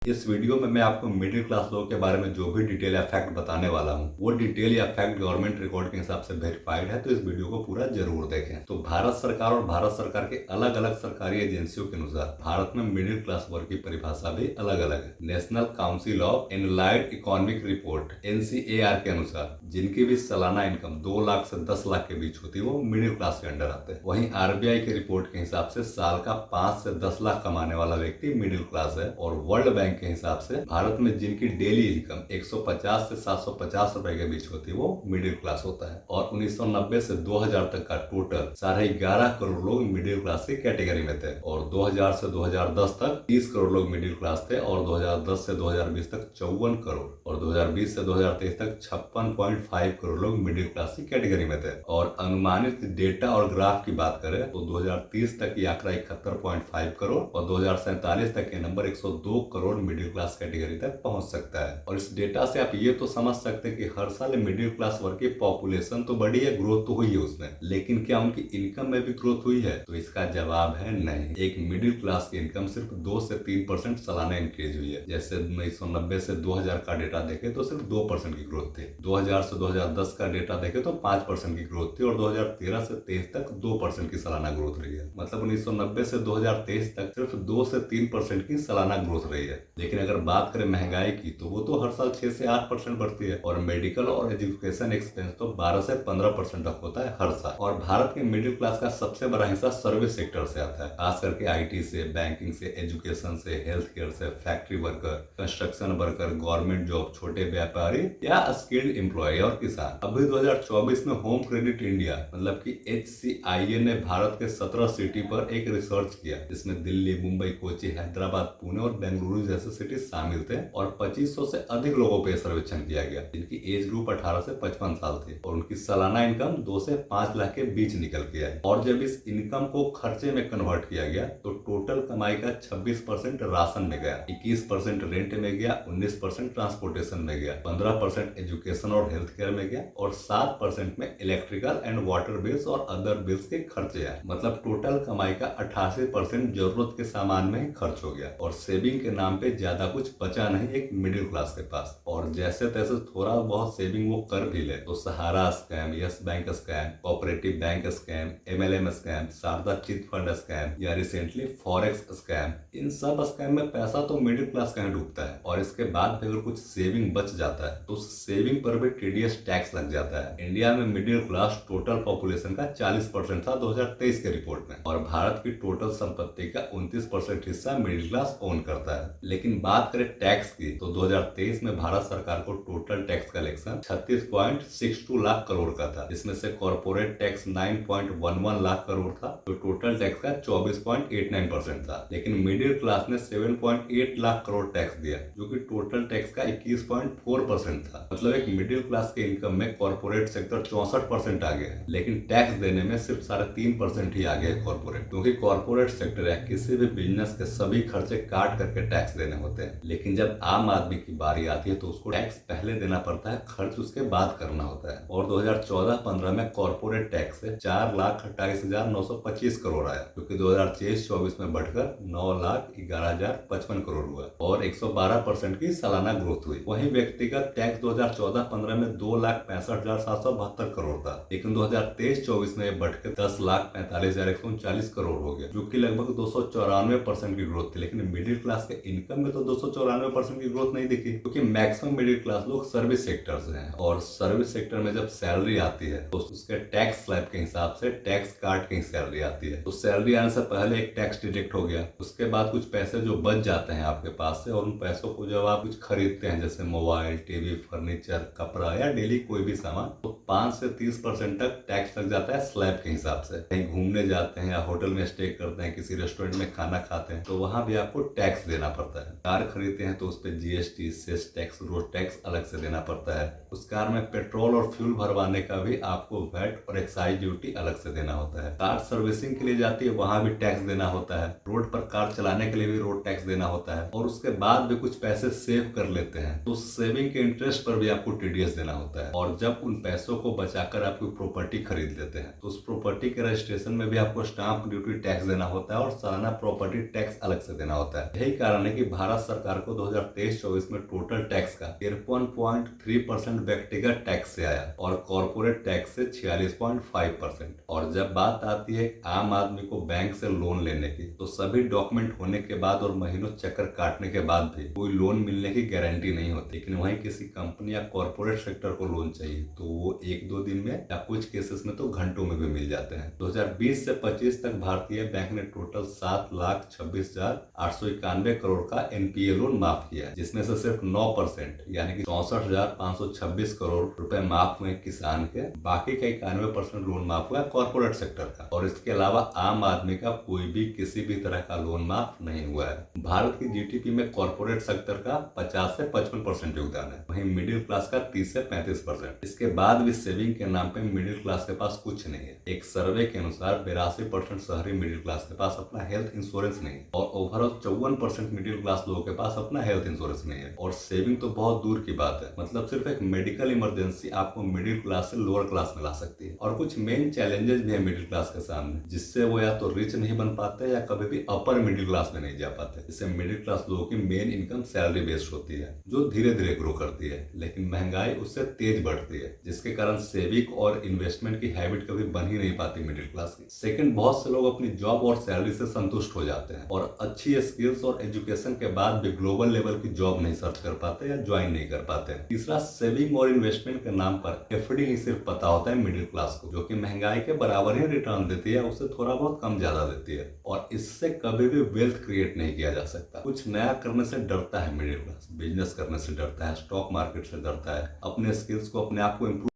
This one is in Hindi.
इस वीडियो में मैं आपको मिडिल क्लास लोगों के बारे में जो भी डिटेल या फैक्ट बताने वाला हूँ वो डिटेल या फैक्ट गवर्नमेंट रिकॉर्ड के हिसाब से वेरीफाइड है, तो इस वीडियो को पूरा जरूर देखें। तो भारत सरकार और भारत सरकार के अलग अलग सरकारी एजेंसियों के अनुसार भारत में मिडिल क्लास वर्ग की परिभाषा भी अलग अलग है। National Council of Applied Economic report NCAR के अनुसार जिनकी भी सालाना इनकम 2 लाख से 10 लाख के बीच होती है वो मिडिल क्लास के अंडर आते हैं। वहीं RBI के रिपोर्ट के हिसाब से साल का 5 से 10 लाख कमाने वाला व्यक्ति मिडिल क्लास है। और वर्ल्ड बैंक के हिसाब से भारत में जिनकी डेली इनकम 150 से 750 रुपए के बीच होती है वो मिडिल क्लास होता है। और 1990 से 2000 तक का टोटल 11.5 करोड़ लोग मिडिल क्लास की कैटेगरी में थे। और 2000 से 2010 तक 30 करोड़ लोग मिडिल क्लास थे। और 2010 से 2020 तक 54 करोड़ और 2020 से 2023 तक 56.5 करोड़ लोग मिडिल क्लास की कैटेगरी में थे। और अनुमानित डेटा और ग्राफ की बात करें तो 2030 तक ये आंकड़ा 71.5 करोड़ और 2047 तक ये number 102 crore middle class category तक पहुंच सकता है। और इस डेटा से आप ये तो समझ सकते हैं कि हर साल मिडिल क्लास वर्ग की पॉपुलेशन तो बढ़ी है, ग्रोथ तो हुई है उसमें, लेकिन क्या उनकी इनकम में भी ग्रोथ हुई है? तो इसका जवाब है नहीं। एक मिडिल क्लास की इनकम सिर्फ 2 से 3% सालाना इंक्रीज हुई है। जैसे 1990 से 2000 का डेटा देखे तो सिर्फ 2% की ग्रोथ थी। 2000 से 2010 का डेटा देखे तो 5% की ग्रोथ थी। और 2013 से 23 तक 2% की सालाना ग्रोथ रही है। मतलब 1990 से 2023 तक सिर्फ 2 से 3% की सालाना ग्रोथ रही है। लेकिन अगर बात करें महंगाई की तो वो तो हर साल 6 से 8% बढ़ती है। और मेडिकल और एजुकेशन एक्सपेंस तो 12 से 15% तक होता है हर साल। और भारत के मिडिल क्लास का सबसे बड़ा हिस्सा सर्विस सेक्टर से आता है, खास करके IT से, बैंकिंग से, एजुकेशन से, हेल्थ केयर से, factory worker, construction worker, government job, छोटे व्यापारी या स्किल्ड एम्प्लॉय और किसान। अभी 2024 में होम क्रेडिट इंडिया मतलब कि HCIA ने भारत के 17 सिटी पर एक रिसर्च किया, जिसमें दिल्ली, मुंबई, कोची, हैदराबाद, पुणे और बेंगलुरु जैसे सिटी शामिल थे। और 2500 से अधिक लोगों पे सर्वेक्षण किया गया जिनकी एज ग्रुप 18 से 55 साल थी। और उनकी सालाना इनकम 2 से 5 लाख के बीच निकल के आई। और जब इस इनकम को खर्चे में कन्वर्ट किया गया तो टोटल कमाई का 26% राशन में गया, 21% रेंट में गया, 19% ट्रांसपोर्टेशन में गया, 15% एजुकेशन और हेल्थ केयर में गया और 7% में इलेक्ट्रिकल एंड वाटर बिल्स और अदर बिल्स के खर्चे आए। मतलब टोटल कमाई का 88% जरूरत के सामान में ही खर्च हो गया। और सेविंग के नाम पे ज्यादा कुछ बचा नहीं एक मिडिल क्लास के पास। और जैसे तैसे थोड़ा बहुत सेविंग वो कर भी ले तो Sahara scam, Yes Bank scam, cooperative bank scam, MLM scam, Saradha chit fund scam या रिसेंटली फॉरेक्स स्कैम, इन सब स्कैम में पैसा तो मिडिल क्लास का ही डूबता है। और इसके बाद भी अगर कुछ सेविंग बच जाता है तो उस सेविंग पर भी TDS टैक्स लग जाता है। इंडिया में मिडिल क्लास टोटल पॉपुलेशन का 40% था 2023 के रिपोर्ट में। और भारत की टोटल संपत्ति का 29% हिस्सा मिडिल क्लास ओन करता है। लेकिन बात करें टैक्स की तो 2023 में भारत सरकार को total tax collection 36.62 lakh crore का था, जिसमें से कॉर्पोरेट टैक्स 9.11 लाख करोड़ था जो टोटल टैक्स का 24.89% था। लेकिन मिडिल क्लास ने 7.8 लाख करोड़ टैक्स दिया जो कि टोटल टैक्स का 21.4% था। मतलब एक मिडिल क्लास के इनकम में कॉर्पोरेट सेक्टर 64% आ गया है, लेकिन टैक्स देने में सिर्फ 3.5% ही आ गया है कॉर्पोरेट, क्योंकि कॉर्पोरेट सेक्टर या किसी भी बिजनेस के सभी खर्चे काट करके टैक्स देने होते हैं। लेकिन जब आम आदमी की बारी आती है तो उसको टैक्स पहले देना पड़ता है, खर्च उसके बाद करना होता है। और 2014-15 में कॉर्पोरेट टैक्स से 4,28,925 करोड़ आया, जो कि 2023-24 में बढ़कर 9,11,055 करोड़ हुआ और 112% की सालाना ग्रोथ हुई। वहीं व्यक्तिगत टैक्स 2014-15 में 2,65,772 करोड़ था, लेकिन 2023-24 में बढ़कर 10,45,139 करोड़ हो गया, जो कि लगभग 294% की ग्रोथ थी। लेकिन मिडिल क्लास के इनकम में तो 294% की ग्रोथ नहीं दिखी, क्योंकि मैक्सिमम मिडिल क्लास लोग सर्विस सेक्टर से हैं। और सर्विस सेक्टर में जब सैलरी आती है तो उसके टैक्स स्लैब के हिसाब से टैक्स काट के सैलरी आती है। तो सैलरी आने से पहले एक टैक्स डिडक्ट हो गया, उसके बाद कुछ पैसे जो बच जाते हैं आपके पास से, और उन पैसों को जब आप कुछ खरीदते हैं जैसे मोबाइल, टीवी, फर्नीचर, कपड़ा या डेली कोई भी सामान, तो 5 से 30% तक टैक्स लग जाता है स्लैब के हिसाब से। कहीं घूमने जाते हैं या होटल में स्टे करते हैं, किसी रेस्टोरेंट में खाना खाते हैं तो वहां भी आपको टैक्स देना पड़ता है। कार खरीदते हैं तो उस पर GST, cess tax, road tax अलग से देना पड़ता है। उस कार में पेट्रोल और फ्यूल भरवाने का भी आपको वैट और एक्साइज ड्यूटी अलग से देना होता है। कार सर्विसिंग के लिए जाती है वहां भी टैक्स देना होता है। रोड पर कार चलाने के लिए भी रोड टैक्स देना होता है। और उसके बाद भी कुछ पैसे सेव कर लेते हैं तो सेविंग के इंटरेस्ट पर भी आपको TDS देना होता है। और जब उन पैसों को बचाकर आप कोई प्रॉपर्टी खरीद लेते हैं तो उस प्रॉपर्टी के रजिस्ट्रेशन में भी आपको स्टाम्प ड्यूटी टैक्स देना होता है और सालाना प्रॉपर्टी टैक्स अलग से देना होता है। यही कारण है कि भारत सरकार को 2023-24 में टोटल टैक्स का 53.3% व्यक्तिगत टैक्स से आया और कॉर्पोरेट टैक्स से 46.5%। और जब बात आती है आम आदमी को बैंक से लोन लेने की, तो सभी डॉक्यूमेंट होने के बाद और महीनों चक्कर काटने के बाद भी कोई लोन मिलने की गारंटी नहीं होती। लेकिन वहीं किसी कंपनी या कॉर्पोरेट सेक्टर को लोन चाहिए तो वो 1-2 दिन में या कुछ केसेस में तो घंटों में भी मिल जाते हैं। 2020 से 25 तक भारतीय बैंक ने टोटल 7,26,891 करोड़ का एनपीए लोन माफ किया है, जिसमें से सिर्फ 9% यानी कि 64,526 करोड़ रुपए माफ हुए किसान के। बाकी का 91% लोन माफ हुआ कॉर्पोरेट सेक्टर का। और इसके अलावा आम आदमी का कोई भी किसी भी तरह का लोन माफ नहीं हुआ है। भारत की जीडीपी में कॉर्पोरेट सेक्टर का 50 से 55% योगदान है, वहीं मिडिल क्लास का 30 से 35%। इसके बाद भी सेविंग के नाम पे मिडिल क्लास के पास कुछ नहीं है। एक सर्वे के अनुसार 82% शहरी मिडिल क्लास के पास अपना हेल्थ इंश्योरेंस नहीं है और ओवरऑल 54% मिडिल क्लास लोगों के पास अपना हेल्थ इंश्योरेंस नहीं है। और सेविंग तो बहुत दूर की बात है, मतलब सिर्फ एक मेडिकल इमरजेंसी आपको मिडिल क्लास से लोअर क्लास में ला सकती है। और कुछ मेन चैलेंजेस भी है मिडिल क्लास के सामने, जिससे वो या तो रिच नहीं बन पाते या कभी भी अपर मिडिल क्लास में नहीं जा पाते। इससे मिडिल क्लास लोगों की मेन इनकम सैलरी बेस्ड होती है, जो धीरे धीरे ग्रो करती है, लेकिन महंगाई उससे तेज बढ़ती है, जिसके कारण सेविंग और इन्वेस्टमेंट की हैबिट कभी बन ही नहीं पाती मिडिल क्लास की। सेकंड, बहुत से लोग अपनी जॉब और सैलरी से संतुष्ट हो जाते हैं और अच्छी स्किल्स और एजुकेशन के बाद भी ग्लोबल लेवल की जॉब नहीं सर्च कर पाते या ज्वाइन नहीं कर पाते। तीसरा, सेविंग और इन्वेस्टमेंट के नाम पर एफडी ही सिर्फ पता होता है मिडिल क्लास को, जो कि महंगाई के बराबर ही रिटर्न देती है, उससे थोड़ा बहुत कम ज्यादा देती है और इससे कभी भी वेल्थ क्रिएट नहीं किया जा सकता। कुछ नया करने से डरता है मिडिल क्लास, बिजनेस करने से डरता है, स्टॉक मार्केट से डरता है, अपने स्किल्स को अपने आप को